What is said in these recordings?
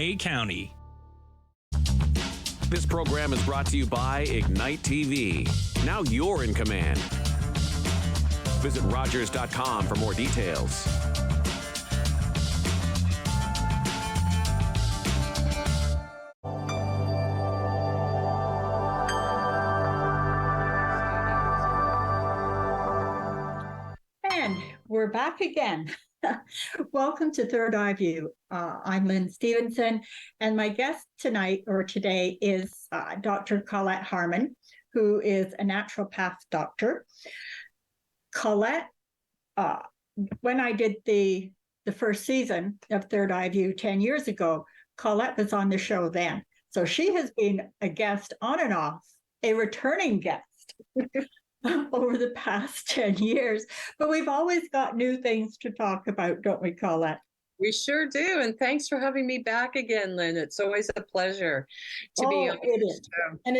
Grey County. This program is brought to you by Ignite TV. Now you're in command. Visit Rogers.com for more details. And we're back again. Welcome to Third Eye View. I'm Lynn Stevenson, and my guest tonight or today is Dr. Colette Harman, who is a naturopath doctor. Colette, when I did the first season of Third Eye View 10 years ago, Colette was on the show then. So she has been a guest on and off, a returning guest over the past 10 years. But we've always got new things to talk about, don't we, Colette? We sure do. And thanks for having me back again, Lynn. It's always a pleasure to be on it is. And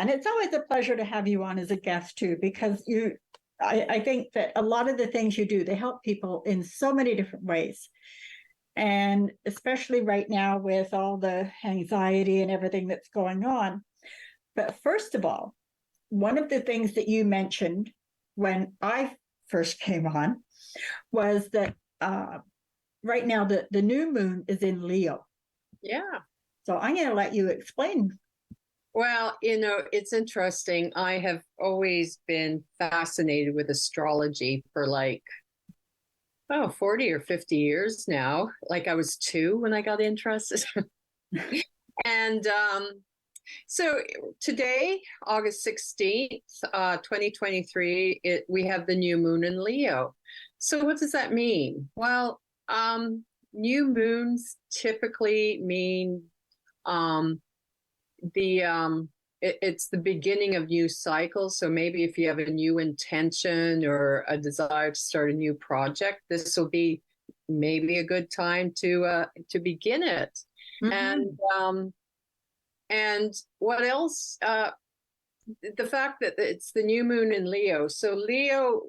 it's always a pleasure to have you on as a guest too, because I think that a lot of the things you do, they help people in so many different ways. And especially right now with all the anxiety and everything that's going on. But first of all, one of the things that you mentioned when I first came on was that right now the new moon is in Leo. Yeah. So I'm going to let you explain. Well, it's interesting. I have always been fascinated with astrology for 40 or 50 years now. Like I was 2 when I got interested. And so today, August 16th, 2023, we have the new moon in Leo. So what does that mean? Well, new moons typically mean it's the beginning of new cycles. So maybe if you have a new intention or a desire to start a new project, this will be maybe a good time to begin it. Mm-hmm. And what else? The fact that it's the new moon in Leo. So Leo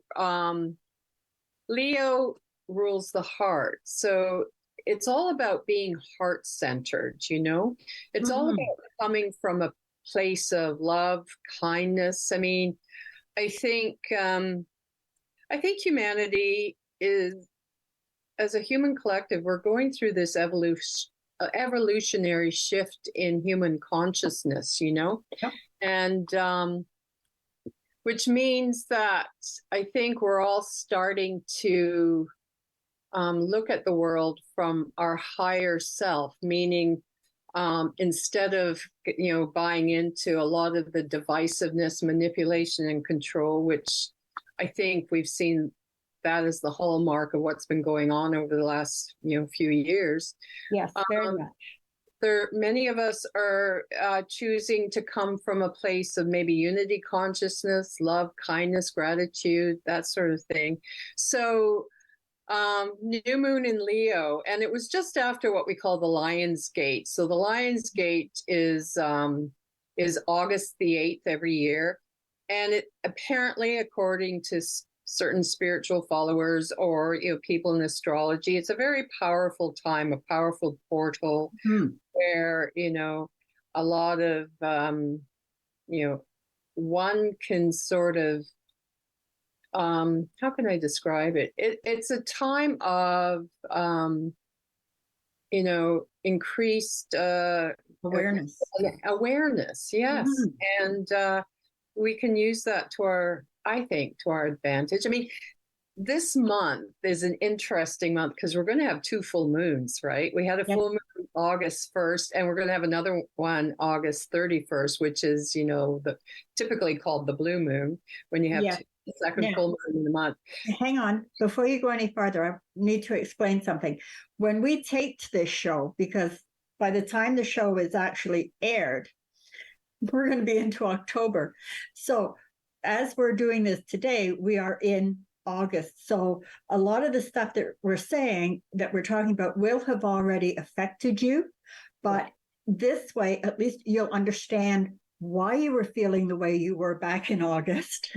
rules the heart. So it's all about being heart-centered, It's mm-hmm. all about coming from a place of love, kindness. I mean, I think humanity is, as a human collective, we're going through this evolutionary shift in human consciousness, Yep. And which means that I think we're all starting to look at the world from our higher self, meaning instead of buying into a lot of the divisiveness, manipulation, and control, which I think we've seen that is the hallmark of what's been going on over the last few years. Yes, very much. Many of us are choosing to come from a place of maybe unity consciousness, love, kindness, gratitude, that sort of thing. So new moon in Leo, and it was just after what we call the Lion's Gate. So the Lion's Gate is August the 8th every year, and it apparently, according to certain spiritual followers or people in astrology, it's a very powerful time, a powerful portal where a lot of one can sort of how can I describe it? It's a time of increased awareness. Awareness, yes, and we can use that to our advantage. I mean, this month is an interesting month because we're going to have 2 full moons, right? We had a full moon August 1st, and we're going to have another one August 31st, which is, the typically called the blue moon when you have the second full moon in the month. Hang on. Before you go any farther, I need to explain something. When we taped this show, because by the time the show is actually aired, we're going to be into October. So as we're doing this today, we are in August. So a lot of the stuff that we're saying, that we're talking about, will have already affected you. But this way, at least you'll understand why you were feeling the way you were back in August.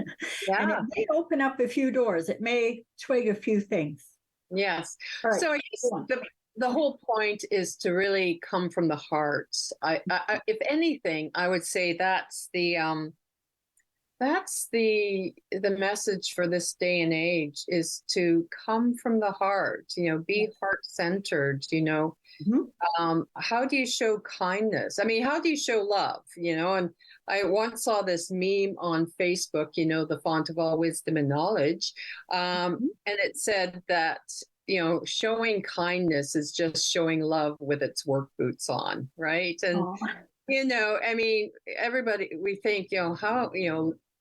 Yeah. And it may open up a few doors. It may twig a few things. Yes. Right. So I guess the whole point is to really come from the heart. If anything, I would say that's the message for this day and age, is to come from the heart, be heart centered, how do you show kindness? I mean, how do you show love, and I once saw this meme on Facebook, the font of all wisdom and knowledge, and it said that showing kindness is just showing love with its work boots on, right? And I mean, everybody, we think, how,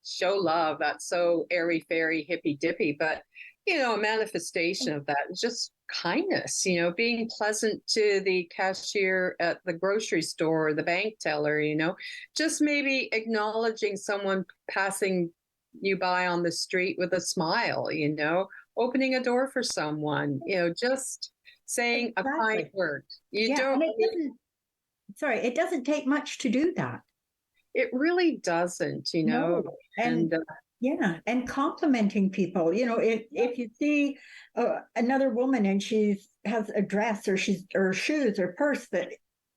show love, that's so airy fairy hippy dippy, but a manifestation of that is just kindness, being pleasant to the cashier at the grocery store, or the bank teller, just maybe acknowledging someone passing you by on the street with a smile, opening a door for someone, just saying a kind word. It doesn't take much to do that. It really doesn't, No. And complimenting people, if you see another woman and she has a dress or shoes or purse that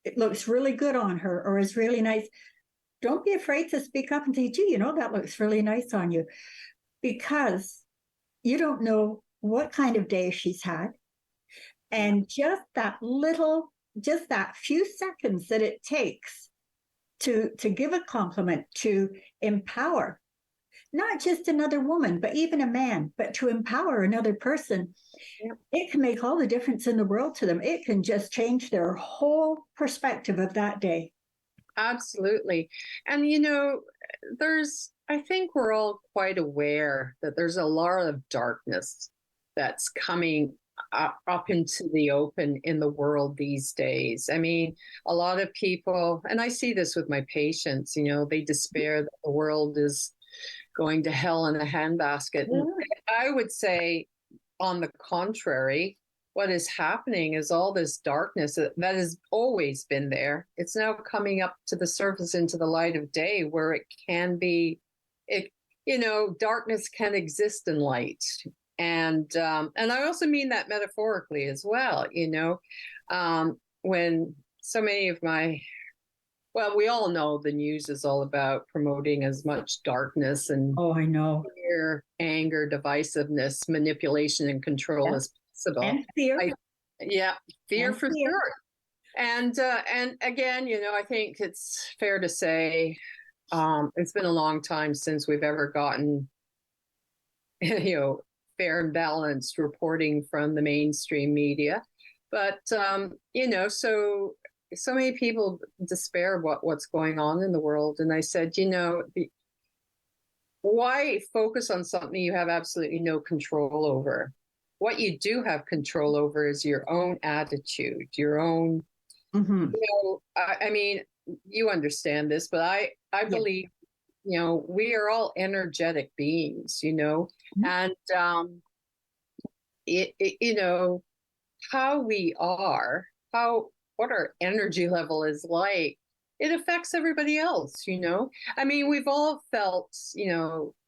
it looks really good on her or is really nice, don't be afraid to speak up and say, gee, that looks really nice on you, because you don't know what kind of day she's had. And just that few seconds that it takes to give a compliment, to empower not just another woman, but even a man, but to empower another person, it can make all the difference in the world to them. It can just change their whole perspective of that day. Absolutely. And, I think we're all quite aware that there's a lot of darkness that's coming up into the open in the world these days. I mean, a lot of people, and I see this with my patients, they despair that the world is going to hell in a handbasket. Yeah. And I would say, on the contrary, what is happening is all this darkness that has always been there. It's now coming up to the surface into the light of day, where it can be, darkness can exist in light. And I also mean that metaphorically as well, when so many of we all know the news is all about promoting as much darkness and I know, fear, anger, divisiveness, manipulation, and control as possible. And fear. Fear for sure. And again, I think it's fair to say it's been a long time since we've ever gotten, fair and balanced reporting from the mainstream media. But, so many people despair of what's going on in the world. And I said, why focus on something you have absolutely no control over? What you do have control over is your own attitude, your own, I mean, you understand this, but I believe, we are all energetic beings, and, how we are, what our energy level is like, it affects everybody else, I mean, we've all felt,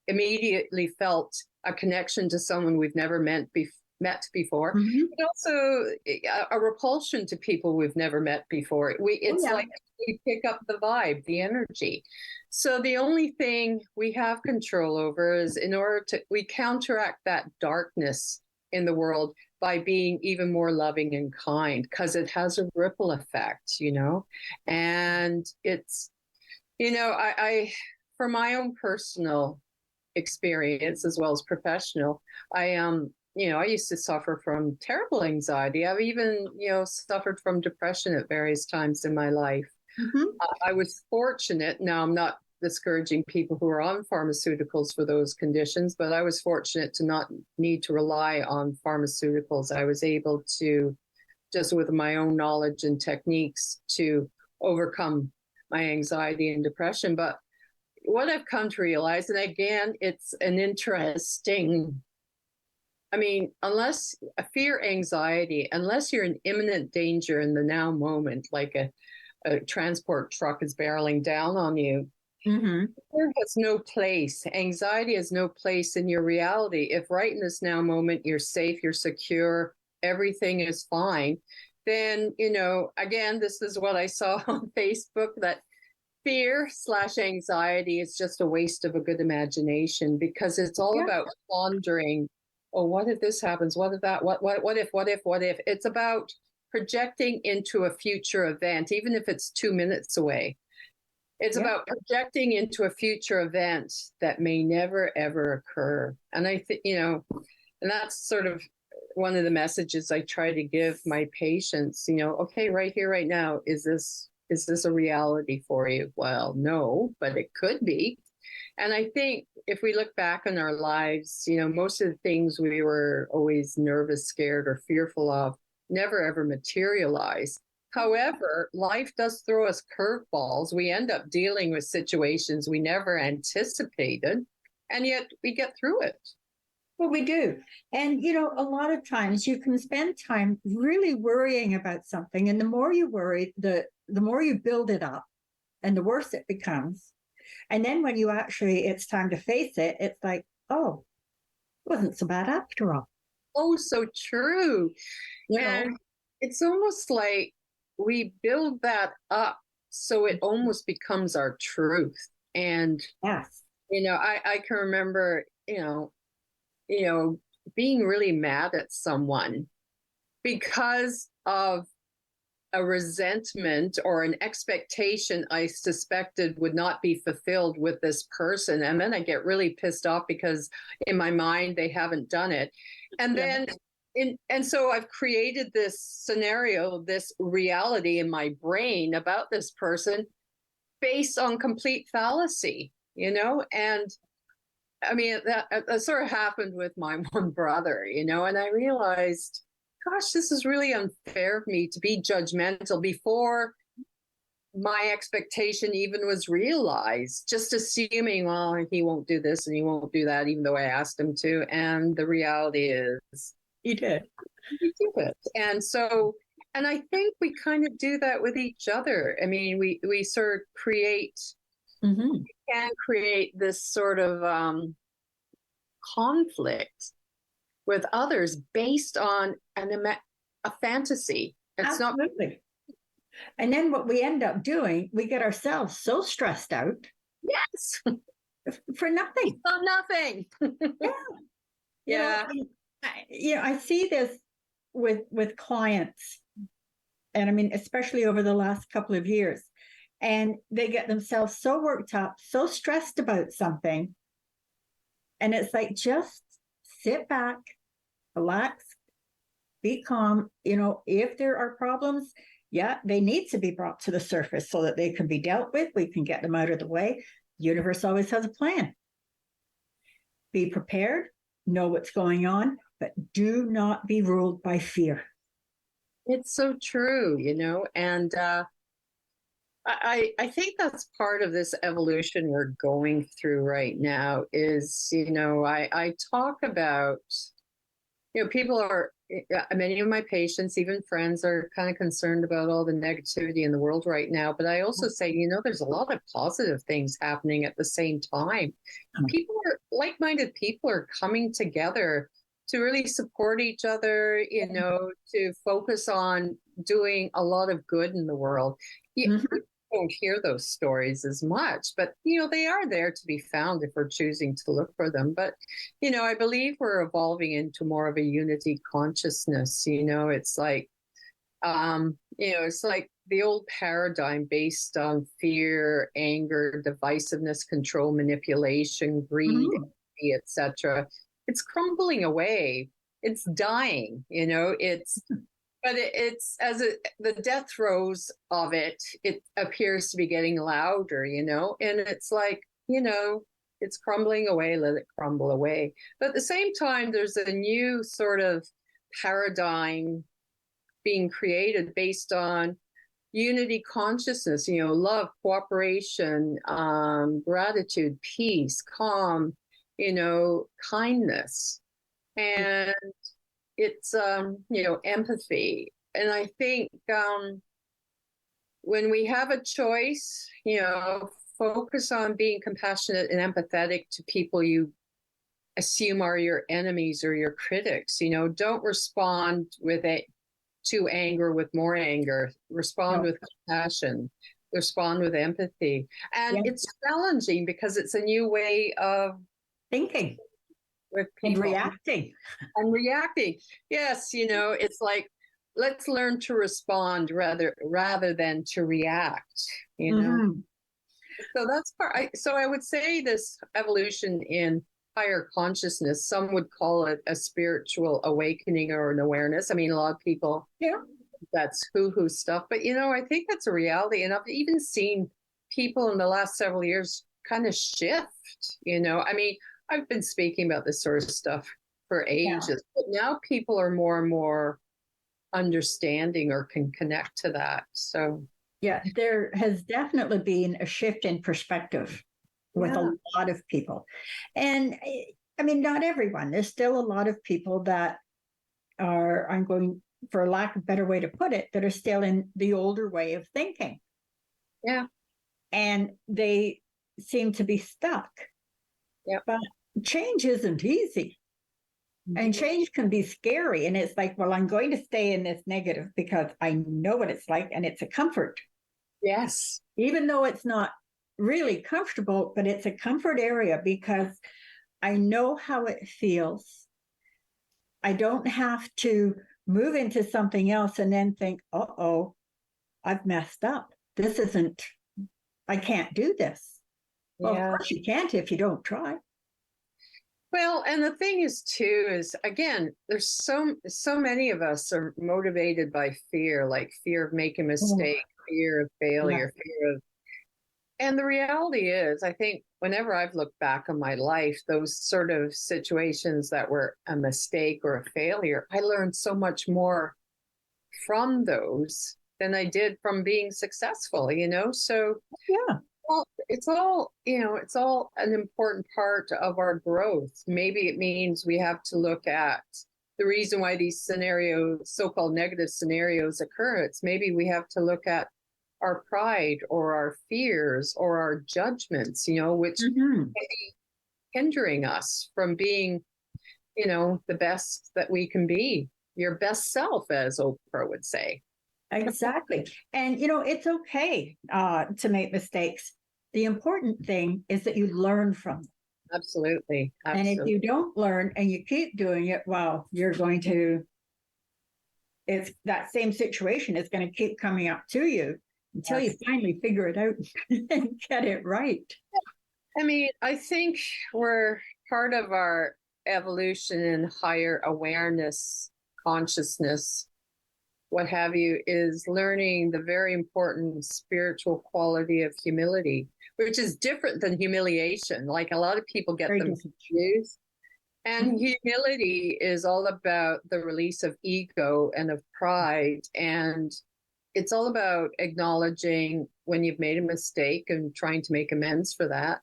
immediately felt a connection to someone we've never met before, but also a repulsion to people we've never met before. It's like we pick up the vibe, the energy. So the only thing we have control over is we counteract that darkness in the world by being even more loving and kind, because it has a ripple effect, and it's, I for my own personal experience as well as professional, I used to suffer from terrible anxiety. I've even, suffered from depression at various times in my life. I was fortunate. Now, I'm not discouraging people who are on pharmaceuticals for those conditions, but I was fortunate to not need to rely on pharmaceuticals. I was able to, just with my own knowledge and techniques, to overcome my anxiety and depression. But what I've come to realize, and again, it's an interesting, unless fear, anxiety, unless you're in imminent danger in the now moment, like a transport truck is barreling down on you, fear has no place. Anxiety has no place in your reality. If right in this now moment, you're safe, you're secure, everything is fine, then, again, this is what I saw on Facebook, that fear/anxiety is just a waste of a good imagination, because it's all Yeah. about pondering, oh, what if this happens? What if that? What if? It's about projecting into a future event, even if it's 2 minutes away. It's Yeah. about projecting into a future event that may never, ever occur. And I think, and that's sort of one of the messages I try to give my patients, okay, right here, right now, is this a reality for you? Well, no, but it could be. And I think if we look back on our lives, most of the things we were always nervous, scared, or fearful of never ever materialize. However, life does throw us curveballs. We end up dealing with situations we never anticipated, and yet we get through it. Well, we do. And, a lot of times you can spend time really worrying about something. And the more you worry, the more you build it up and the worse it becomes. And then when it's time to face it, it's like, oh, it wasn't so bad after all. Oh, so true. You And know, it's almost like we build that up so it almost becomes our truth. And, yes. I can remember, being really mad at someone because of a resentment or an expectation I suspected would not be fulfilled with this person. And then I get really pissed off because in my mind, they haven't done it. And Yeah. then, and so I've created this scenario, this reality in my brain about this person based on complete fallacy, and I mean, that sort of happened with my one brother, and I realized, gosh, this is really unfair of me to be judgmental before my expectation even was realized, just assuming, well, he won't do this and he won't do that, even though I asked him to. And the reality is, You did. he did it. And I think we kind of do that with each other. I mean, we sort of Mm-hmm. can create this sort of conflict with others based on a fantasy. It's Absolutely. And then what we end up doing, we get ourselves so stressed out. Yes. For nothing. Not nothing. Yeah. Yeah. I see this with clients, and I mean, especially over the last couple of years, and they get themselves so worked up, so stressed about something. And it's like, just sit back, relax, be calm. If there are problems, they need to be brought to the surface so that they can be dealt with. We can get them out of the way. The universe always has a plan. Be prepared, know what's going on, but do not be ruled by fear. It's so true, and I think that's part of this evolution we're going through right now is, I talk about, people are, many of my patients, even friends, are kind of concerned about all the negativity in the world right now. But I also say, there's a lot of positive things happening at the same time. Like-minded people are coming together to really support each other, to focus on doing a lot of good in the world. Mm-hmm. Don't hear those stories as much, but they are there to be found if we're choosing to look for them. But I believe we're evolving into more of a unity consciousness. It's like it's like the old paradigm based on fear, anger, divisiveness, control, manipulation, greed, etc. It's crumbling away. It's dying. But it's the death throes of it appears to be getting louder, and it's like, it's crumbling away, let it crumble away. But at the same time, there's a new sort of paradigm being created based on unity consciousness, love, cooperation, gratitude, peace, calm, kindness. And it's empathy. And I think when we have a choice, focus on being compassionate and empathetic to people you assume are your enemies or your critics. Don't respond with to anger with more anger, respond No. with compassion, respond with empathy. And Yeah. it's challenging because it's a new way of Thinking with and people reacting. and reacting. Yes, it's like let's learn to respond rather than to react, Mhm. So that's so I would say this evolution in higher consciousness, some would call it a spiritual awakening or an awareness. I mean, a lot of people, Yeah. that's hoo-hoo stuff, but I think that's a reality. And I've even seen people in the last several years kind of shift, I mean, I've been speaking about this sort of stuff for ages, but now people are more and more understanding or can connect to that. So Yeah, there has definitely been a shift in perspective with yeah. a lot of people. And I mean, not everyone. There's still a lot of people that are, I'm going, for lack of a better way to put it, that are still in the older way of thinking. Yeah. And they seem to be stuck. Yeah. But change isn't easy. And change can be scary. And it's like, well, I'm going to stay in this negative because I know what it's like and it's a comfort. Yes. Even though it's not really comfortable, but it's a comfort area because I know how it feels. I don't have to move into something else and then think, uh-oh, I've messed up. This isn't, I can't do this. Well, of course you can't if you don't try. Well, and the thing is too, is again, there's so many of us are motivated by fear, like fear of making a mistake, fear of failure, fear of, and the reality is, I think whenever I've looked back on my life, those sort of situations that were a mistake or a failure, I learned so much more from those than I did from being successful, So Yeah. well, it's all an important part of our growth. Maybe it means we have to look at the reason why these scenarios, so-called negative scenarios, occur. It's maybe we have to look at our pride or our fears or our judgments, which may be hindering us from being, the best that we can be, your best self, as Oprah would say. Exactly. And, it's okay to make mistakes. The important thing is that you learn from them. Absolutely. And if you don't learn and you keep doing it, well, it's that same situation is going to keep coming up to you until you finally figure it out and get it right. I mean, I think we're part of our evolution in higher awareness, consciousness, what have you, is learning the very important spiritual quality of humility, which is different than humiliation. Like a lot of people get them confused. And humility is all about the release of ego and of pride. And it's all about acknowledging when you've made a mistake and trying to make amends for that.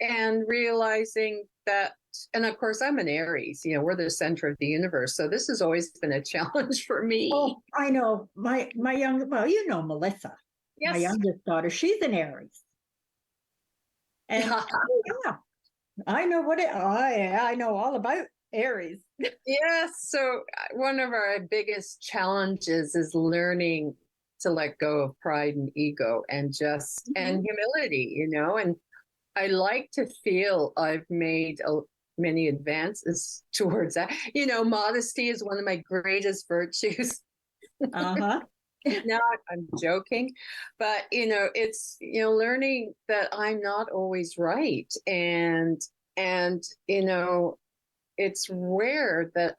And realizing that, and of course I'm an Aries, we're the center of the universe. So this has always been a challenge for me. Oh, I know. My Melissa, my youngest daughter, she's an Aries. And yeah, I know I know all about Aries. Yes. So one of our biggest challenges is learning to let go of pride and ego and just and humility, and I like to feel I've made many advances towards that. Modesty is one of my greatest virtues. No, I'm joking, but it's learning that I'm not always right, and it's rare that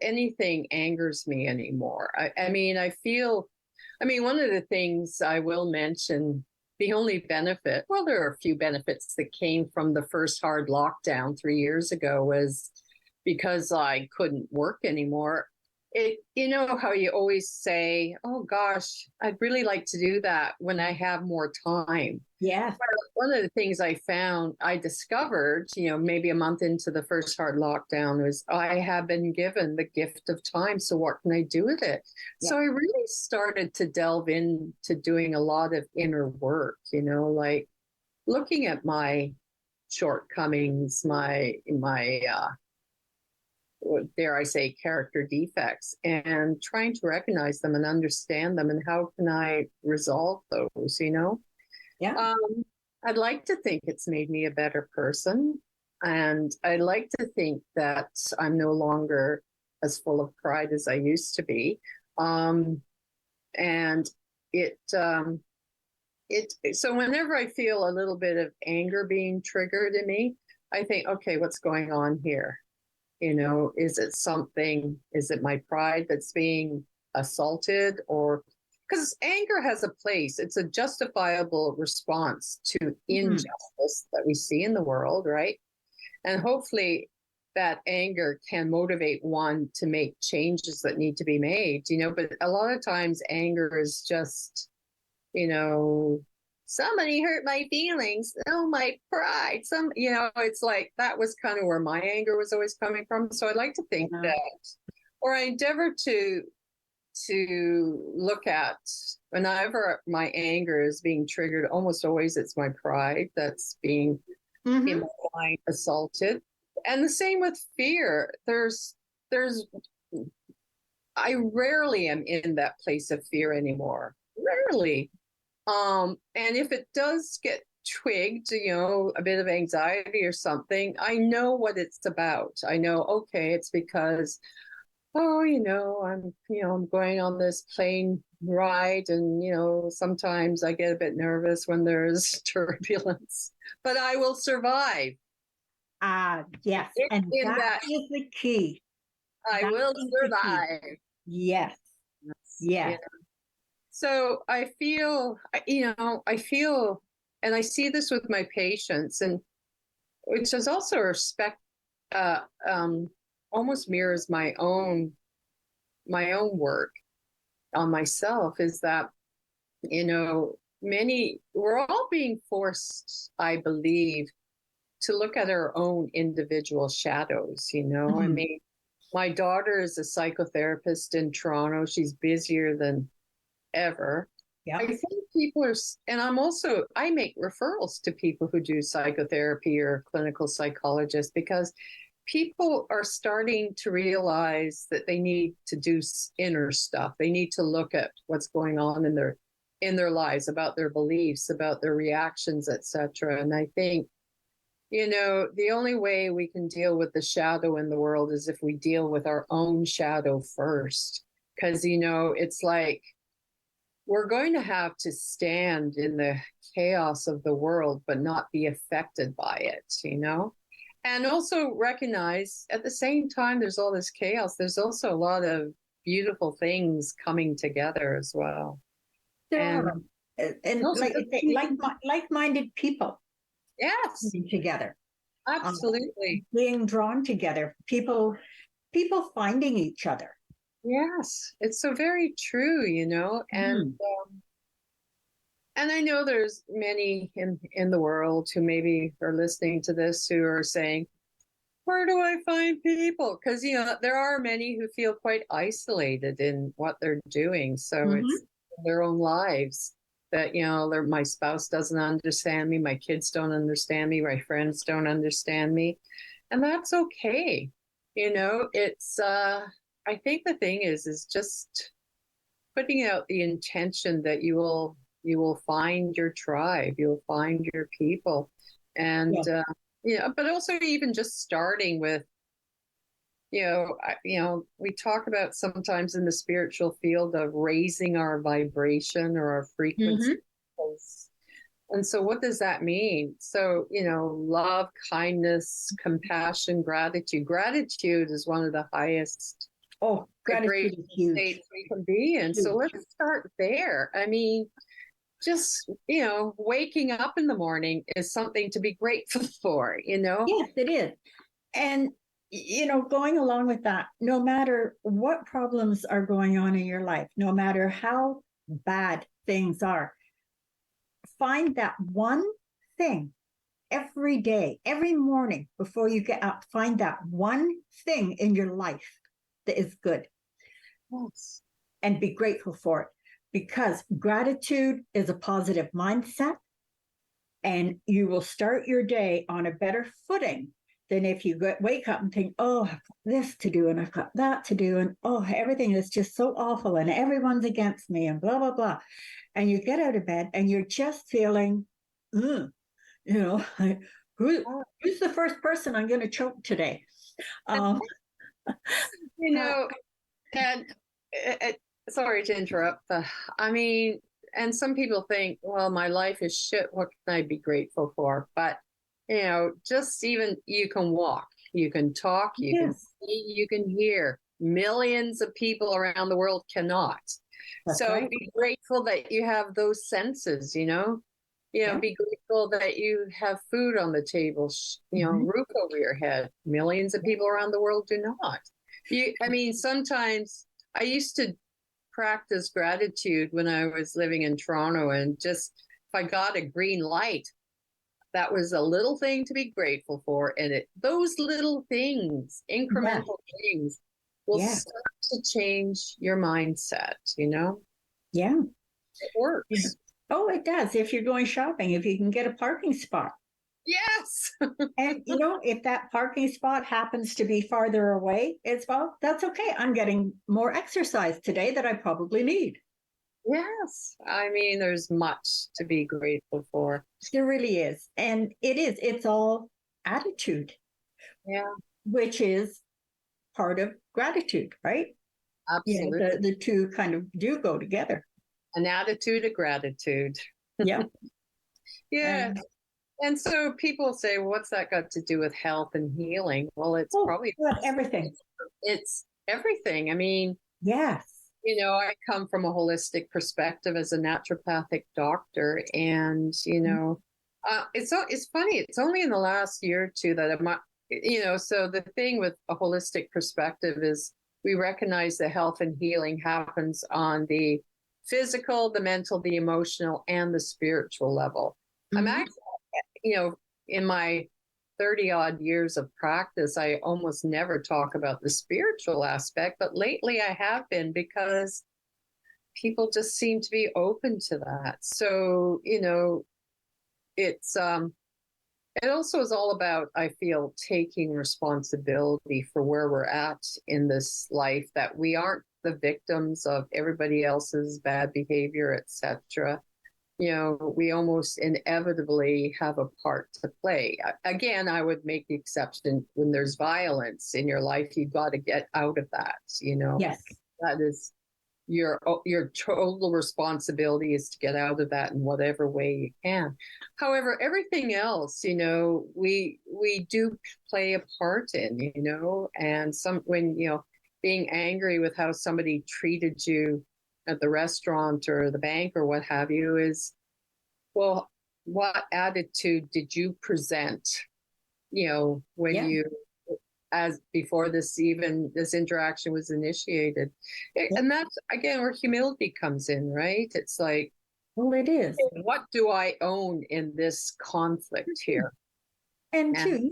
anything angers me anymore. I mean, one of the things I will mention, the only benefit, well, there are a few benefits that came from the first hard lockdown 3 years ago, was because I couldn't work anymore. How you always say, oh gosh, I'd really like to do that when I have more time. Yeah. One of the things I discovered, maybe a month into the first hard lockdown, was I have been given the gift of time. So what can I do with it? Yeah. So I really started to delve into doing a lot of inner work, like looking at my shortcomings, my dare I say, character defects, and trying to recognize them and understand them, and how can I resolve those, Yeah. I'd like to think it's made me a better person. And I like to think that I'm no longer as full of pride as I used to be. And so whenever I feel a little bit of anger being triggered in me, I think, okay, what's going on here? Is it my pride that's being assaulted? Or because anger has a place, it's a justifiable response to injustice that we see in the world, right? And hopefully that anger can motivate one to make changes that need to be made, but a lot of times anger is just, somebody hurt my feelings. Oh, my pride. It's like that was kind of where my anger was always coming from. So I'd like to think that, or I endeavor to look at whenever my anger is being triggered, almost always it's my pride that's being in my mind assaulted. And the same with fear. I rarely am in that place of fear anymore. Rarely. And if it does get twigged, a bit of anxiety or something, I know what it's about. I know, okay, it's because, I'm going on this plane ride, and, sometimes I get a bit nervous when there's turbulence, but I will survive. Yes. And that is the key. I will survive. Yes. Yes. So I feel, and I see this with my patients, and which is also respect, almost mirrors my own work on myself, is that, we're all being forced, I believe, to look at our own individual shadows, I mean, my daughter is a psychotherapist in Toronto. She's busier than ever. Yeah. I think people are, and I make referrals to people who do psychotherapy or clinical psychologists, because people are starting to realize that they need to do inner stuff. They need to look at what's going on in their lives, about their beliefs, about their reactions, etc. And I think, the only way we can deal with the shadow in the world is if we deal with our own shadow first. Because, it's like we're going to have to stand in the chaos of the world, but not be affected by it, And also recognize at the same time, there's all this chaos. There's also a lot of beautiful things coming together as well. And like-minded people. Yes. Together. Absolutely. Being drawn together. People finding each other. Yes. It's so very true, and and I know there's many in the world who maybe are listening to this who are saying, where do I find people? Because, there are many who feel quite isolated in what they're doing. So it's their own lives. That, my spouse doesn't understand me, my kids don't understand me, my friends don't understand me. And that's okay. It's, I think the thing is just putting out the intention that you will find your tribe, you'll find your people. And, but also even just starting with, we talk about sometimes in the spiritual field of raising our vibration or our frequency. And so what does that mean? So, love, kindness, compassion, gratitude. Gratitude is one of the highest gratitude is huge. States we can be in. So let's start there. I mean, just, waking up in the morning is something to be grateful for, Yes, it is. And going along with that, no matter what problems are going on in your life, no matter how bad things are, find that one thing every day, every morning before you get up, find that one thing in your life that is good. Yes. And be grateful for it, because gratitude is a positive mindset, and you will start your day on a better footing than if you wake up and think, oh, I've got this to do and I've got that to do. And oh, everything is just so awful and everyone's against me and blah, blah, blah. And you get out of bed and you're just feeling, like, who's the first person I'm going to choke today? You know, and sorry to interrupt. I mean, and some people think, well, my life is shit. What can I be grateful for? But, just even you can walk, you can talk, you can see, you can hear. Millions of people around the world cannot. That's so right. Be grateful that you have those senses, Be grateful that you have food on the table, roof over your head. Millions of people around the world do not. Sometimes I used to practice gratitude when I was living in Toronto, and just if I got a green light, that was a little thing to be grateful for. And those little things, incremental things, will start to change your mindset, Yeah. It works. Yeah. Oh, it does. If you're going shopping, if you can get a parking spot. Yes. And, if that parking spot happens to be farther away as well, that's okay. I'm getting more exercise today that I probably need. Yes. There's much to be grateful for. There really is. And it's all attitude. Yeah. Which is part of gratitude, right? Absolutely. The two kind of do go together. An attitude of gratitude. Yeah. Yeah. And so people say, well, what's that got to do with health and healing? Well, it's probably everything. It's everything. Yes. I come from a holistic perspective as a naturopathic doctor, and it's funny. It's only in the last year or two that So the thing with a holistic perspective is we recognize that health and healing happens on the physical, the mental, the emotional, and the spiritual level. I'm actually, in my 30 odd years of practice, I almost never talk about the spiritual aspect, but lately I have been, because people just seem to be open to that. So, it's, it also is all about, I feel, taking responsibility for where we're at in this life, that we aren't the victims of everybody else's bad behavior, etc. We almost inevitably have a part to play. Again, I would make the exception when there's violence in your life. You've got to get out of that. Yes. That is your total responsibility, is to get out of that in whatever way you can. However, everything else, we do play a part in, and when being angry with how somebody treated you at the restaurant or the bank or what have you is, well, what attitude did you present, when you, as before this interaction was initiated? And that's, again, where humility comes in, right? It's like, well, it is. What do I own in this conflict here? And two,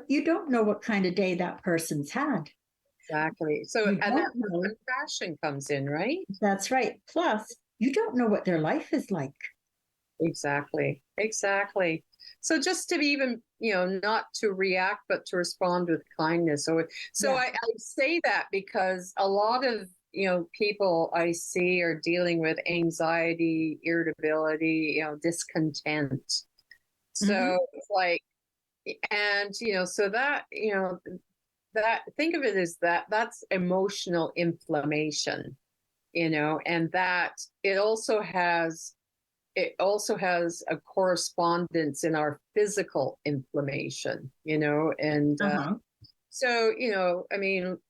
you don't know what kind of day that person's had. Exactly. So, and that's where compassion comes in, right? That's right. Plus, you don't know what their life is like. Exactly. So just to even, not to react, but to respond with kindness. So I say that because a lot of, people I see are dealing with anxiety, irritability, discontent. So it's like, and, so that, that, think of it as that's emotional inflammation, and that it also has a correspondence in our physical inflammation, and so,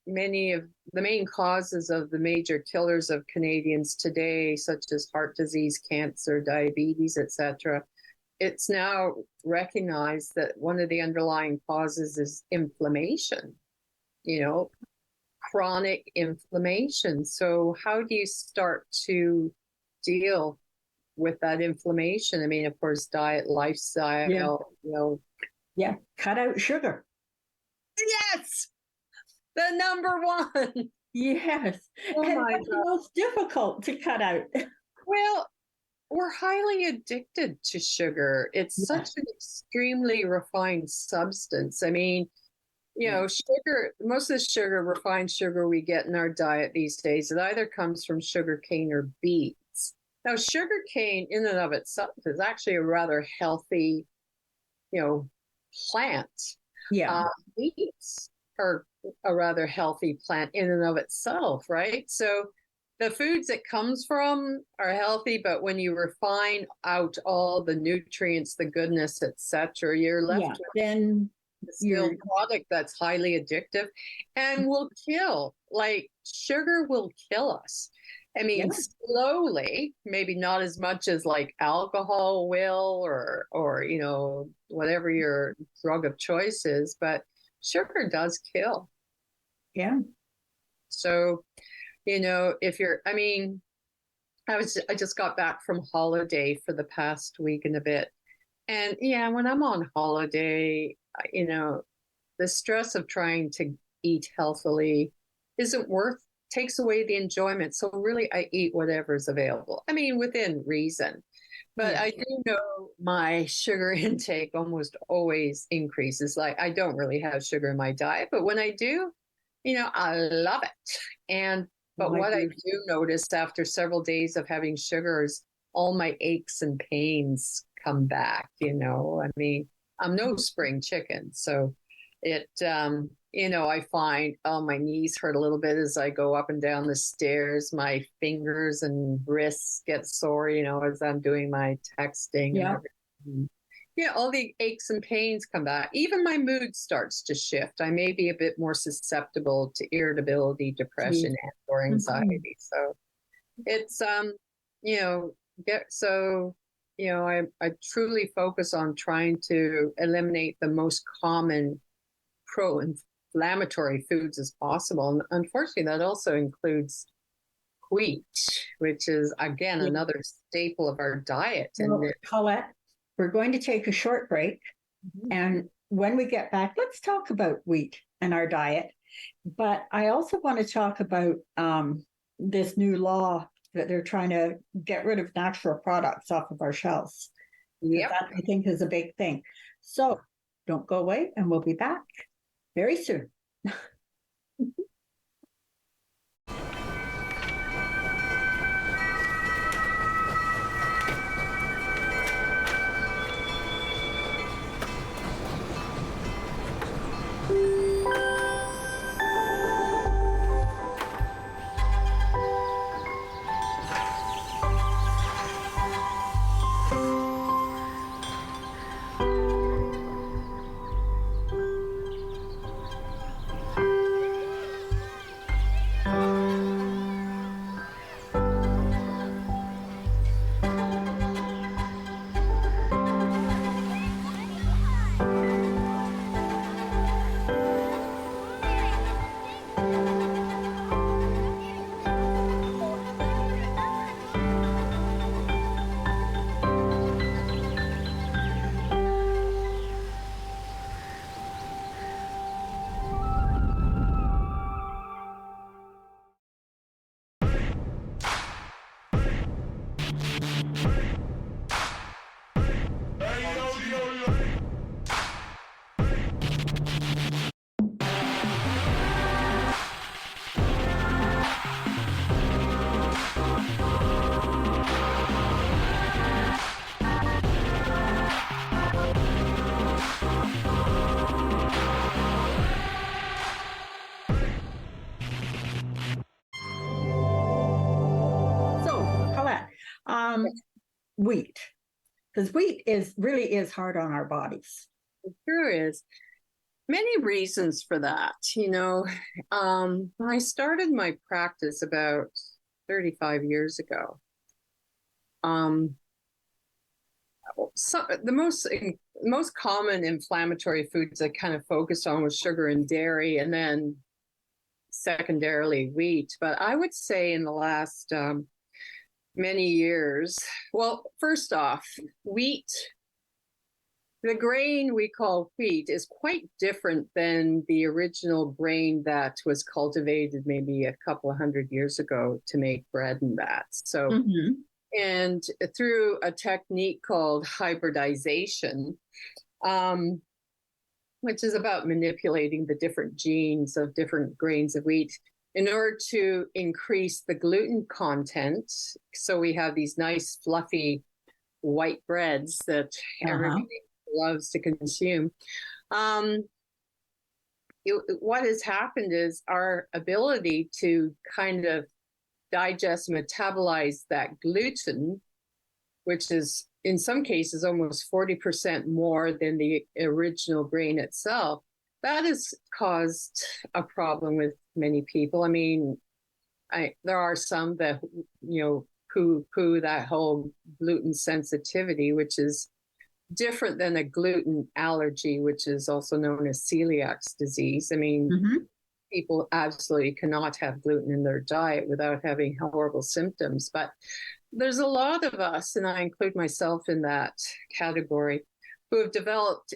many of the main causes of the major killers of Canadians today, such as heart disease, cancer, diabetes, etc., it's now recognized that one of the underlying causes is inflammation, chronic inflammation. So how do you start to deal with that inflammation? Of course, diet, lifestyle, Cut out sugar. Yes, the number one. Yes. Oh and my that's God. the most difficult to cut out. Well, we're highly addicted to sugar. It's such an extremely refined substance. sugar, most of the sugar, refined sugar we get in our diet these days, it either comes from sugar cane or beets. Now, sugar cane in and of itself is actually a rather healthy, plant. Yeah. Beets are a rather healthy plant in and of itself, right? So the foods it comes from are healthy, but when you refine out all the nutrients, the goodness, etc., you're left with then distilled product that's highly addictive and will kill. Like sugar will kill us. I mean, slowly, maybe not as much as like alcohol will or whatever your drug of choice is, but sugar does kill. Yeah. So, if you're, I just got back from holiday for the past week and a bit. And when I'm on holiday, the stress of trying to eat healthily takes away the enjoyment. So really, I eat whatever's available. I mean, within reason. But I do know my sugar intake almost always increases. Like, I don't really have sugar in my diet, but when I do, I love it. But what I do notice after several days of having sugar is all my aches and pains come back. I mean, I'm no spring chicken. So it, I find, my knees hurt a little bit as I go up and down the stairs. My fingers and wrists get sore, as I'm doing my texting. Yeah. And everything. All the aches and pains come back. Even my mood starts to shift. I may be a bit more susceptible to irritability, depression, or anxiety. So it's, I truly focus on trying to eliminate the most common pro-inflammatory foods as possible. And unfortunately, that also includes wheat, which is, again, another staple of our diet. Well, Colette, we're going to take a short break. And when we get back, let's talk about wheat and our diet. But I also want to talk about this new law that they're trying to get rid of natural products off of our shelves. That, I think, is a big thing. So don't go away, and we'll be back very soon. Wheat, because wheat really is hard on our bodies. It sure is. Many reasons for that. I started my practice about 35 years ago. The most common inflammatory foods I kind of focused on was sugar and dairy, and then secondarily wheat. But I would say in the last many years, well, first off, wheat, the grain we call wheat, is quite different than the original grain that was cultivated maybe a couple of hundred years ago to make bread and that. So, and through a technique called hybridization, which is about manipulating the different genes of different grains of wheat in order to increase the gluten content. So we have these nice, fluffy white breads that everybody loves to consume. What has happened is our ability to kind of digest, metabolize that gluten, which is in some cases almost 40% more than the original grain itself, that has caused a problem with many people. I mean, there are some that, poo that whole gluten sensitivity, which is different than a gluten allergy, which is also known as celiac disease. I mean, people absolutely cannot have gluten in their diet without having horrible symptoms. But there's a lot of us, and I include myself in that category, who have developed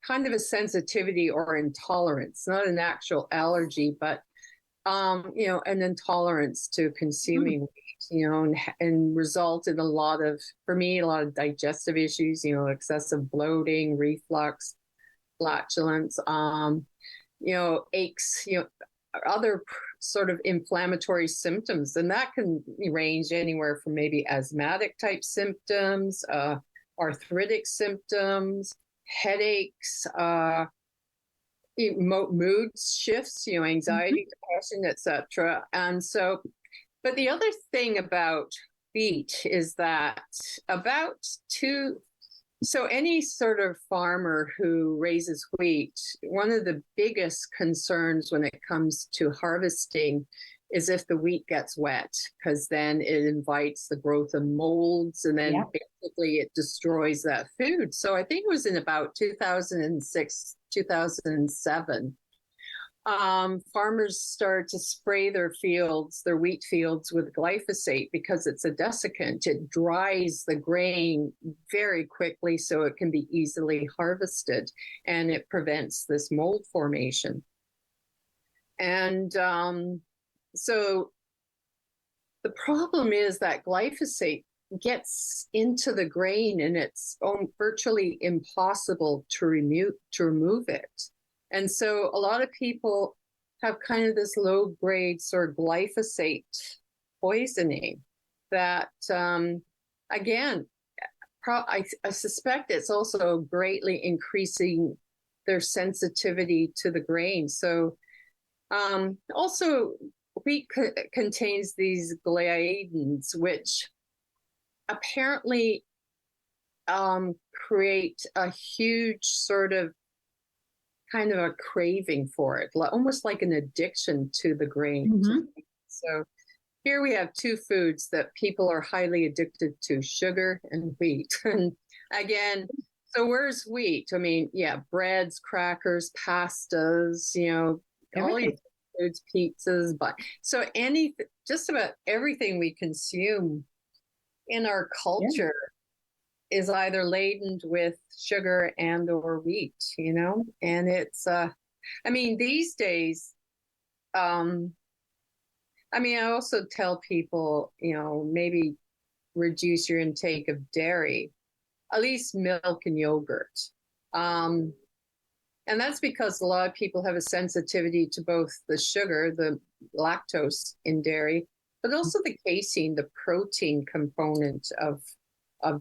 kind of a sensitivity or intolerance, not an actual allergy, but an intolerance to consuming wheat, and result in a lot of digestive issues, excessive bloating, reflux, flatulence, aches, other sort of inflammatory symptoms. And that can range anywhere from maybe asthmatic type symptoms, arthritic symptoms, headaches, mood shifts, anxiety, depression, etc. And so, but the other thing about wheat is that so any sort of farmer who raises wheat, one of the biggest concerns when it comes to harvesting is if the wheat gets wet, because then it invites the growth of molds, and then basically it destroys that food. So I think it was in about 2006, 2007, farmers started to spray their wheat fields with glyphosate because it's a desiccant. It dries the grain very quickly so it can be easily harvested, and it prevents this mold formation. And so the problem is that glyphosate gets into the grain, and it's virtually impossible to remove it. And so a lot of people have kind of this low-grade sort of glyphosate poisoning that, again, I suspect it's also greatly increasing their sensitivity to the grain. So also, wheat contains these gliadins, which apparently create a huge sort of kind of a craving for it, almost like an addiction to the grain. So here we have two foods that people are highly addicted to: sugar and wheat. And again, so where's wheat? I mean, breads, crackers, pastas, all these foods, pizzas, but so just about everything we consume in our culture is either laden with sugar and or wheat, and it's, these days, I also tell people, maybe reduce your intake of dairy, at least milk and yogurt. And that's because a lot of people have a sensitivity to both the sugar, the lactose in dairy, but also the casein, the protein component of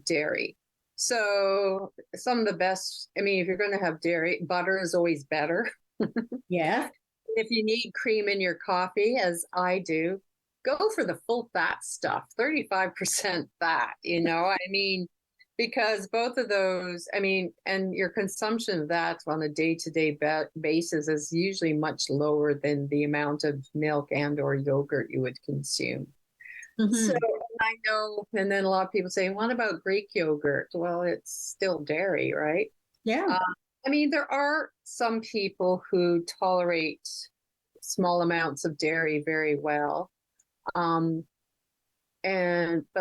dairy. So some of the best, if you're going to have dairy, butter is always better. Yeah. If you need cream in your coffee, as I do, go for the full fat stuff, 35% fat, because both of those, and your consumption of that on a day-to-day basis is usually much lower than the amount of milk and or yogurt you would consume. So I know, and then a lot of people say, what about Greek yogurt? Well, it's still dairy, right? Yeah. There are some people who tolerate small amounts of dairy very well. But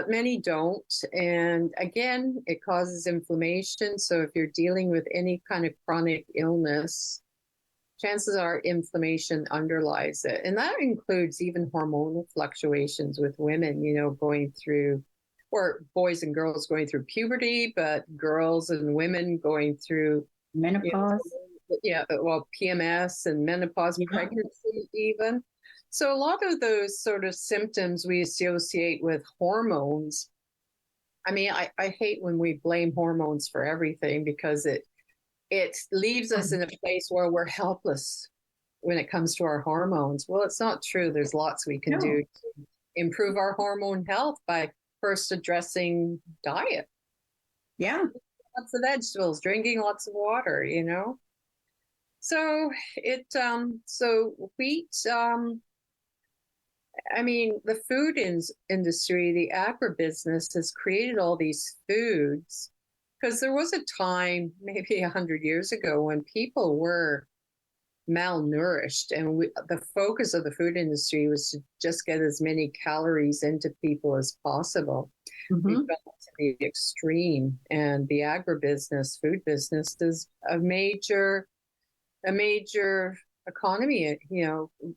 many don't. And again, it causes inflammation. So if you're dealing with any kind of chronic illness, chances are inflammation underlies it. And that includes even hormonal fluctuations with women, going through, or boys and girls going through puberty, but girls and women going through menopause. yeah, well, PMS and menopause, Yeah. pregnancy, even. So a lot of those sort of symptoms we associate with hormones. I mean, I hate when we blame hormones for everything, because it leaves us in a place where we're helpless when it comes to our hormones. Well, it's not true. There's lots we can No. do to improve our hormone health by first addressing diet. Yeah. Lots of vegetables, drinking lots of water, So so wheat, I mean, the food industry, the agribusiness has created all these foods, because there was a time, maybe 100 years ago, when people were malnourished, and the focus of the food industry was to just get as many calories into people as possible. We Mhm. fell to the extreme, and the agribusiness, food business, is a major economy,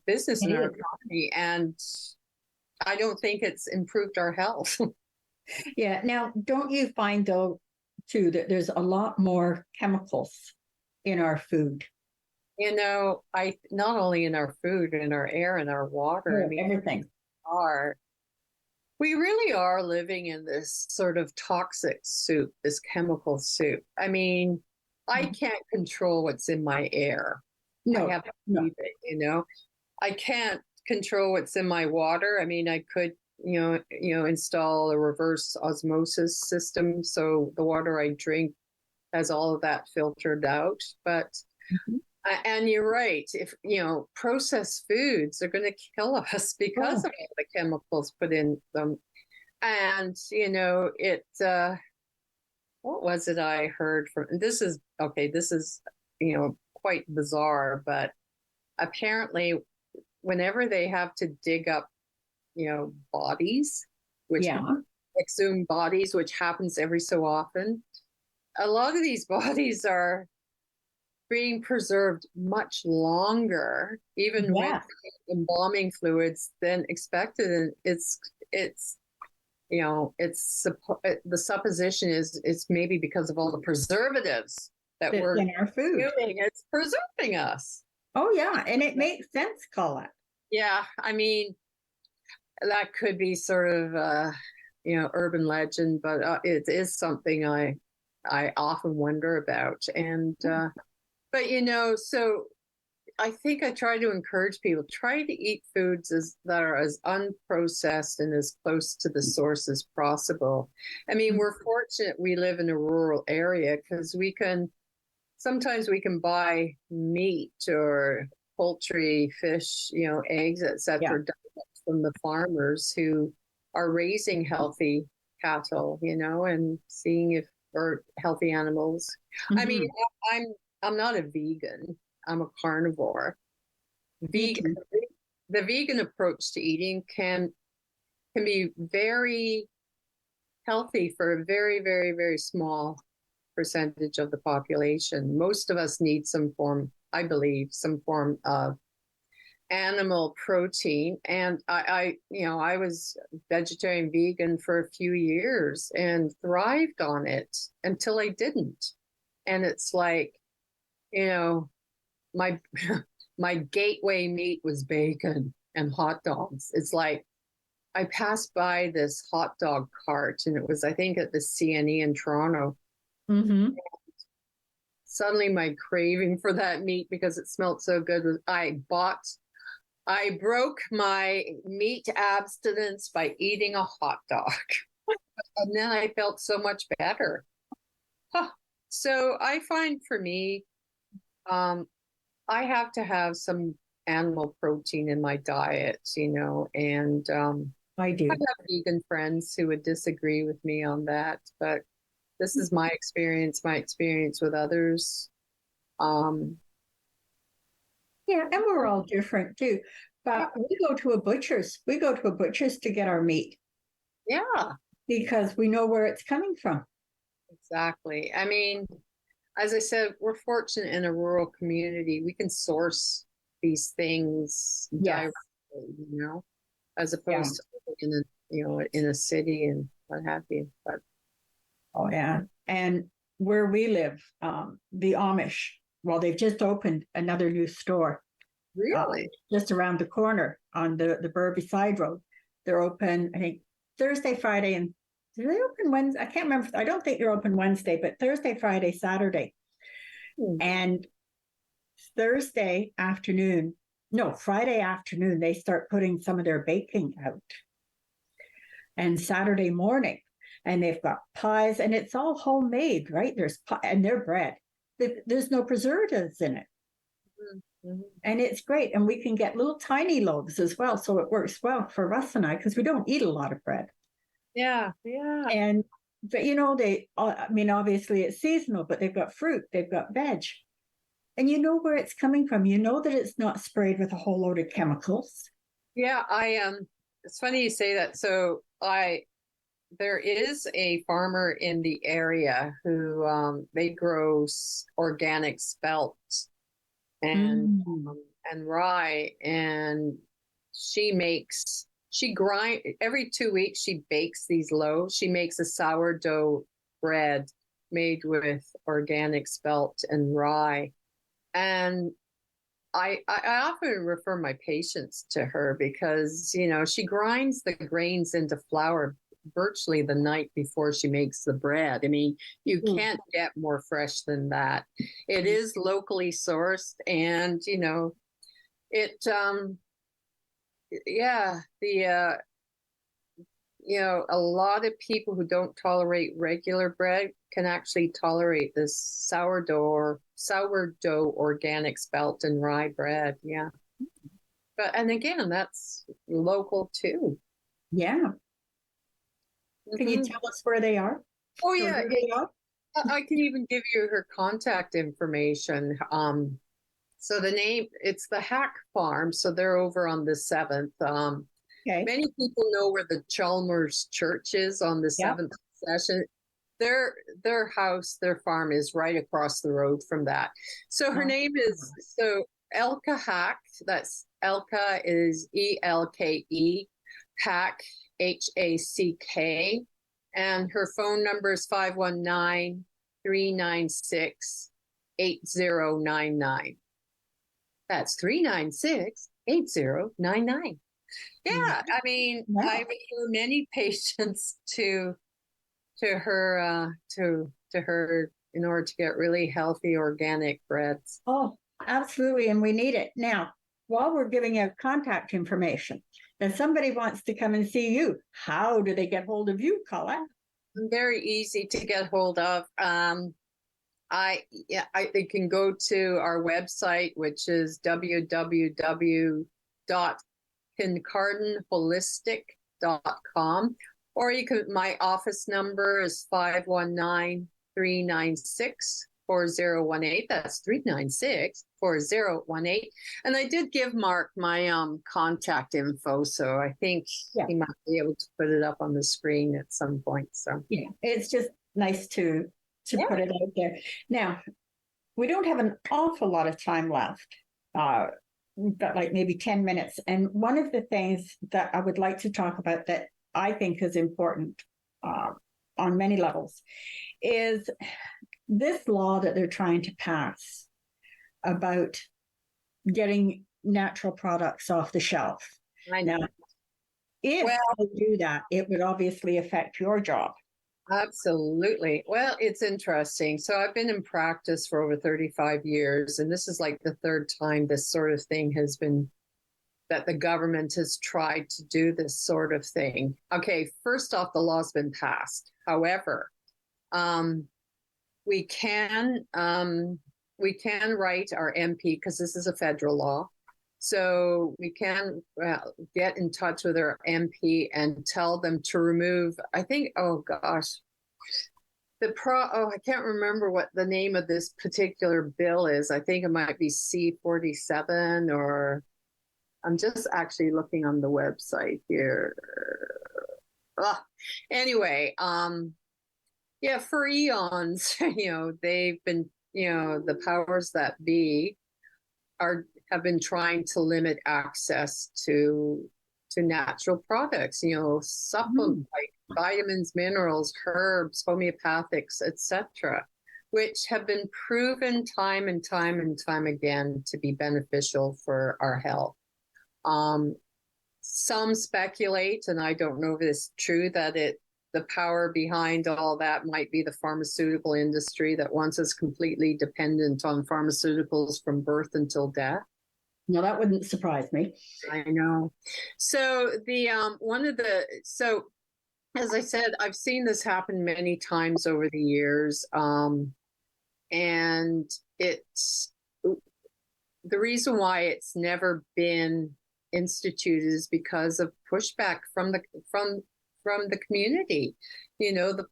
business in It our is. economy, and I don't think it's improved our health. Yeah. Now, don't you find though, too, that there's a lot more chemicals in our food? I not only in our food, in our air, and our water. I mean, Everything. are we really are living in this sort of toxic soup, this chemical soup. I mean, I can't control what's in my air. I No, have to no. leave it. I can't control what's in my water. I mean, I could, install a reverse osmosis system so the water I drink has all of that filtered out. But Mhm. and you're right. If processed foods are going to kill us because Oh, of all the chemicals put in them. And what was it I heard from? This is okay. This is quite bizarre, but apparently, whenever they have to dig up bodies, which yeah. exhumed bodies, which happens every so often, a lot of these bodies are being preserved much longer, even with Yes. embalming fluids, than expected. And it's the supposition is it's maybe because of all the preservatives that That's we're in our food. doing. It's preserving us. Oh, yeah. And it makes sense, Colette. Yeah, I mean, that could be sort of urban legend, but it is something I often wonder about. And but so I think I try to encourage people, try to eat foods that are as unprocessed and as close to the source as possible. I mean, we're fortunate we live in a rural area, because sometimes we can buy meat or poultry, fish, eggs, etc., from the farmers who are raising healthy cattle, and seeing if or healthy animals. I mean, Mhm. I'm not a vegan. I'm a carnivore. Me Vegan, too. the vegan approach to eating can be very healthy for a very, very, very small percentage of the population. Most of us need some form, I believe, some form of animal protein. And I was vegetarian vegan for a few years and thrived on it until I didn't. And it's like, my my gateway meat was bacon and hot dogs. It's like I passed by this hot dog cart, and it was, I think, at the CNE in Toronto. Mm-hmm. Suddenly my craving for that meat, because it smelled so good, I broke my meat abstinence by eating a hot dog. And then I felt so much better. Huh. So I find, for me, I have to have some animal protein in my diet, and I do. I have vegan friends who would disagree with me on that, but this is my experience with others. Yeah, and we're all different too. But we go to a butcher's. We go to a butcher's to get our meat Yeah, because we know where it's coming from. exactly. I mean, as I said, we're fortunate in a rural community. We can source these things Yes. directly, as Yeah. opposed to living in a city and what have you. But Oh, yeah. And where we live, the Amish, well, they've just opened another new store. Really? Just around the corner on the Burby side road. They're open, I think, Thursday, Friday, and do they open Wednesday? I can't remember. I don't think they're open Wednesday, but Thursday, Friday, Saturday. And Friday afternoon, they start putting some of their baking out. And Saturday morning, and they've got pies, and it's all homemade, right? There's pie, and their bread. There's no preservatives in it. Mm-hmm. And it's great. And we can get little tiny loaves as well. So it works well for Russ and I, because we don't eat a lot of bread. Yeah. But obviously it's seasonal, but they've got fruit, they've got veg. And you know where it's coming from. You know that it's not sprayed with a whole load of chemicals. Yeah, it's funny you say that. So there is a farmer in the area who they grow organic spelt and rye, and she grind every 2 weeks. She bakes these loaves. She makes a sourdough bread made with organic spelt and rye. And I often refer my patients to her because, she grinds the grains into flour virtually the night before she makes the bread. I mean, you can't get more fresh than that. It is locally sourced, and, a lot of people who don't tolerate regular bread can actually tolerate this sourdough organic spelt and rye bread. Yeah. And again, that's local too. Yeah. Can you tell us where they are? Oh, yeah. I can even give you her contact information. So the name, it's the Hack Farm. So they're over on the 7th. Okay. Many people know where the Chalmers Church is on the 7th session. Their farm is right across the road from that. So her name is Elka Hack. That's Elka is ELKE, Hack HACK, and her phone number is 519-396-8099. That's 396-8099. Yeah, I mean, I refer many patients to her in order to get really healthy organic breads. Oh, absolutely, and we need it. Now, while we're giving out contact information, if somebody wants to come and see you, how do they get hold of you, Colette? Very easy to get hold of. They can go to our website, which is www.kincardinholistic.com, or my office number is 519-396-4018. That's 396-4018. And I did give Mark my contact info, so I think he might be able to put it up on the screen at some point. So yeah, it's just nice to put it out there. Now, we don't have an awful lot of time left. We've got like maybe 10 minutes. And one of the things that I would like to talk about that I think is important on many levels is this law that they're trying to pass about getting natural products off the shelf. I know. Now, if they do that, it would obviously affect your job. Absolutely. Well, it's interesting. So I've been in practice for over 35 years, and this is like the third time this sort of thing has been, that the government has tried to do this sort of thing. Okay, first off, the law's been passed. However, we can write our MP, because this is a federal law. So we can get in touch with our MP and tell them to remove, I think, I can't remember what the name of this particular bill is. I think it might be C-47, or I'm just actually looking on the website here. Anyway, for eons, they've been, the powers that be have been trying to limit access to natural products, supplements like vitamins, minerals, herbs, homeopathics, etc. which have been proven time and time and time again to be beneficial for our health. Some speculate, and I don't know if it's true, that the power behind all that might be the pharmaceutical industry that wants us completely dependent on pharmaceuticals from birth until death. No, that wouldn't surprise me. I know. So as I said, I've seen this happen many times over the years. And it's the reason why it's never been instituted is because of pushback from the community. The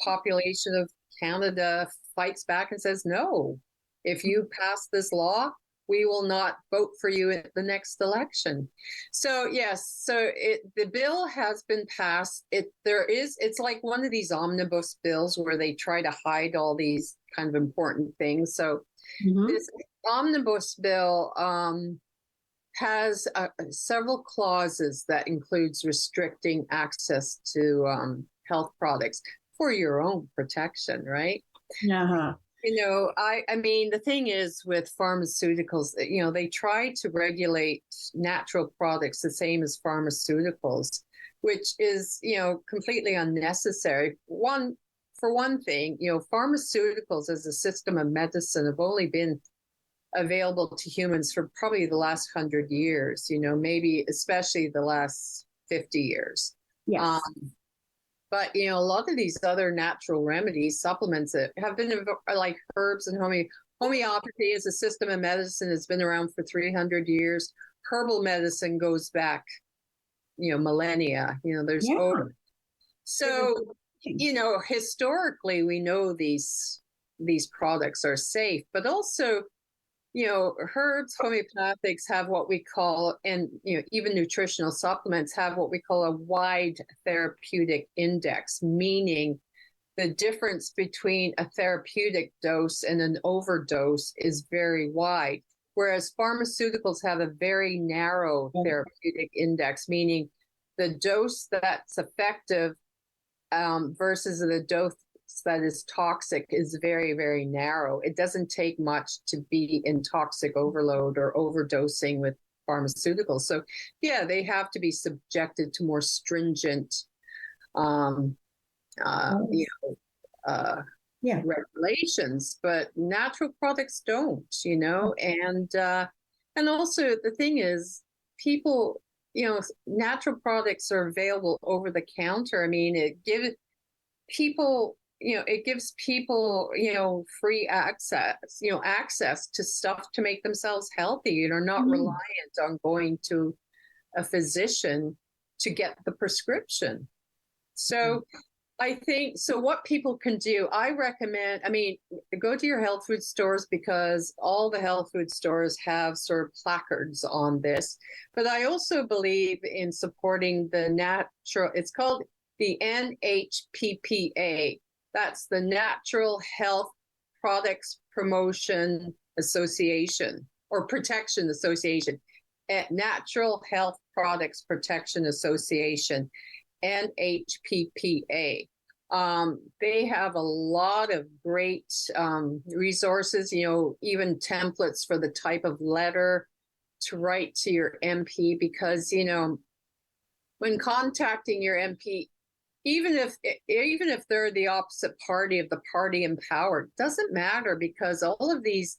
population of Canada fights back and says, no, if you pass this law, we will not vote for you at the next election. So yes, the bill has been passed. It's like one of these omnibus bills where they try to hide all these kind of important things. So this omnibus bill has several clauses that includes restricting access to health products for your own protection, right? Uh-huh. I mean, the thing is with pharmaceuticals, they try to regulate natural products the same as pharmaceuticals, which is, completely unnecessary. For one thing, pharmaceuticals as a system of medicine have only been available to humans for probably the last 100 years, maybe especially the last 50 years. Yes. But, a lot of these other natural remedies, supplements that have been like herbs and homeopathy as a system of medicine has been around for 300 years. Herbal medicine goes back, millennia, there's over. So, historically, we know these products are safe, but also, herbs, homeopathics have what we call, and, even nutritional supplements have what we call a wide therapeutic index, meaning the difference between a therapeutic dose and an overdose is very wide. Whereas pharmaceuticals have a very narrow therapeutic index, meaning the dose that's effective versus the dose that is toxic is very, very narrow. It doesn't take much to be in toxic overload or overdosing with pharmaceuticals. So, yeah, they have to be subjected to more stringent, regulations. But natural products don't, and also the thing is, people, natural products are available over the counter. I mean, it gives people free access to stuff to make themselves healthy, not reliant on going to a physician to get the prescription. So I think, what people can do, I recommend, go to your health food stores, because all the health food stores have sort of placards on this. But I also believe in supporting the natural, it's called the NHPPA. That's the Natural Health Products Promotion Association, or Protection Association. Natural Health Products Protection Association, NHPPA. They have a lot of great resources, even templates for the type of letter to write to your MP, because, when contacting your MP, even if they're the opposite party of the party in power, doesn't matter, because all these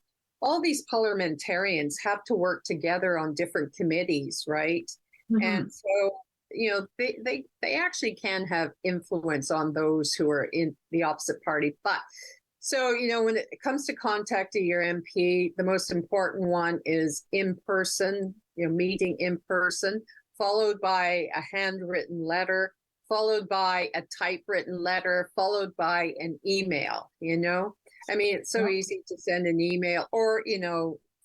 parliamentarians have to work together on different committees, right? And so, they actually can have influence on those who are in the opposite party. But so, when it comes to contacting your MP, the most important one is in person, meeting in person, followed by a handwritten letter, followed by a typewritten letter, followed by an email. It's so easy to send an email or,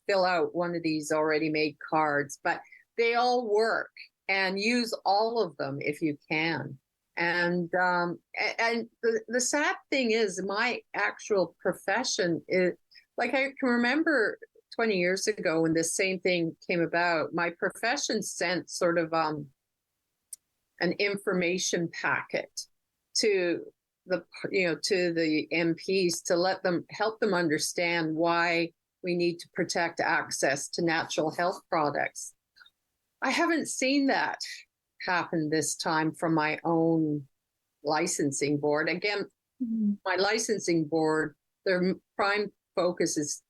fill out one of these already made cards, but they all work, and use all of them if you can. And the sad thing is, my actual profession is, like, I can remember 20 years ago when this same thing came about, my profession sent sort of an information packet to to the MPs to help them understand why we need to protect access to natural health products. I haven't seen that happen this time from my own licensing board. Again, my licensing board, their prime focus is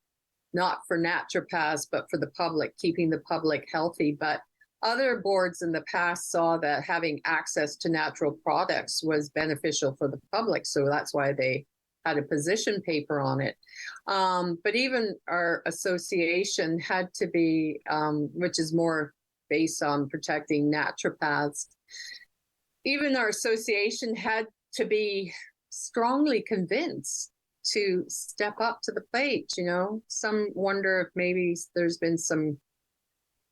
not for naturopaths, but for the public, keeping the public healthy. But other boards in the past saw that having access to natural products was beneficial for the public. So that's why they had a position paper on it. But even our association had to be, which is more based on protecting naturopaths, even our association had to be strongly convinced to step up to the plate. Some wonder if maybe there's been some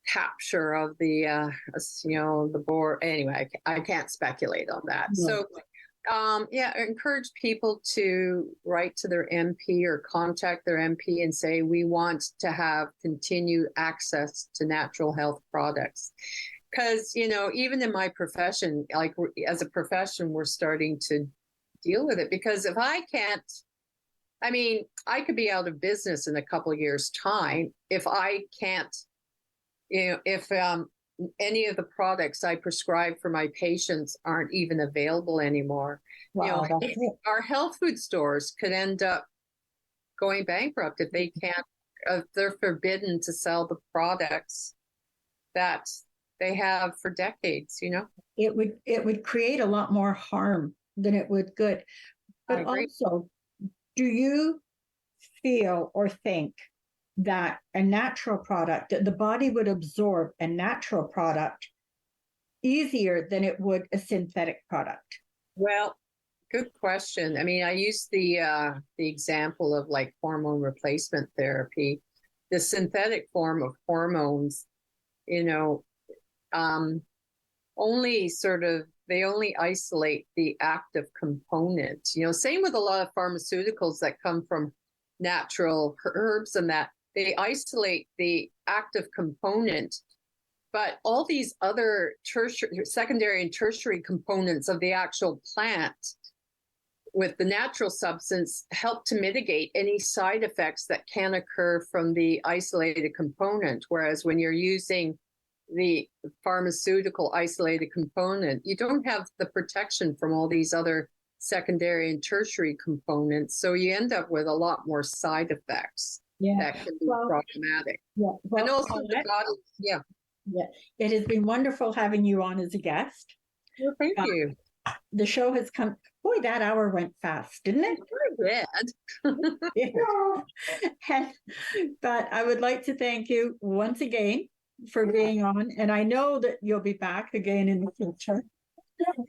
capture of the board. Anyway, I can't speculate on that. No. So encourage people to write to their MP or contact their MP and say, we want to have continued access to natural health products. Because, even in my profession, like as a profession, we're starting to deal with it. Because if I can't, I could be out of business in a couple of years' time if I can't, if any of the products I prescribe for my patients aren't even available anymore. Wow, our health food stores could end up going bankrupt if they can't, if they're forbidden to sell the products that they have for decades. It would create a lot more harm than it would good. But also, do you feel or think that a natural product, the body would absorb a natural product easier than it would a synthetic product? Well, good question. I use the example of like hormone replacement therapy. The synthetic form of hormones, they only isolate the active component. Same with a lot of pharmaceuticals that come from natural herbs and that. They isolate the active component, but all these other secondary and tertiary components of the actual plant with the natural substance help to mitigate any side effects that can occur from the isolated component. Whereas when you're using the pharmaceutical isolated component, you don't have the protection from all these other secondary and tertiary components. So you end up with a lot more side effects. That can be problematic. Yeah. Well, and also the body, Yeah. It has been wonderful having you on as a guest. Well, thank you. The show has come. Boy, that hour went fast, didn't it? Very bad. But I would like to thank you once again for being on. And I know that you'll be back again in the future.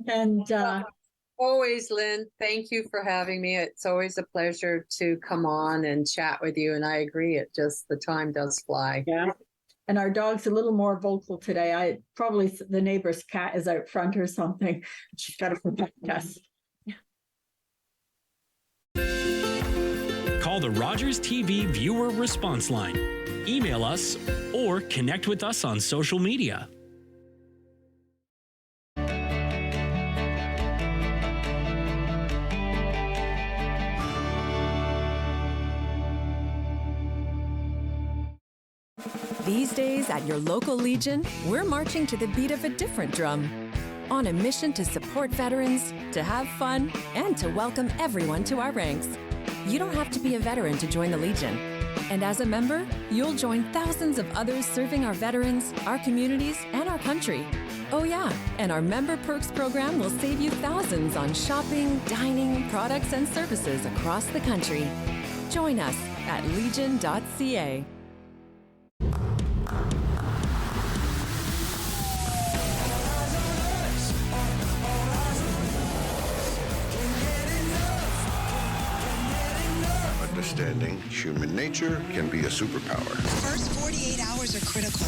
And always, Lynn. Thank you for having me. It's always a pleasure to come on and chat with you. And I agree, the time does fly. Yeah. And our dog's a little more vocal today. Probably the neighbor's cat is out front or something. She's got to protect us. Call the Rogers TV viewer response line. Email us or connect with us on social media. These days at your local Legion, we're marching to the beat of a different drum. On a mission to support veterans, to have fun, and to welcome everyone to our ranks. You don't have to be a veteran to join the Legion. And as a member, you'll join thousands of others serving our veterans, our communities, and our country. Oh yeah, and our Member Perks program will save you thousands on shopping, dining, products, and services across the country. Join us at legion.ca. Understanding human nature can be a superpower. The first 48 hours are critical.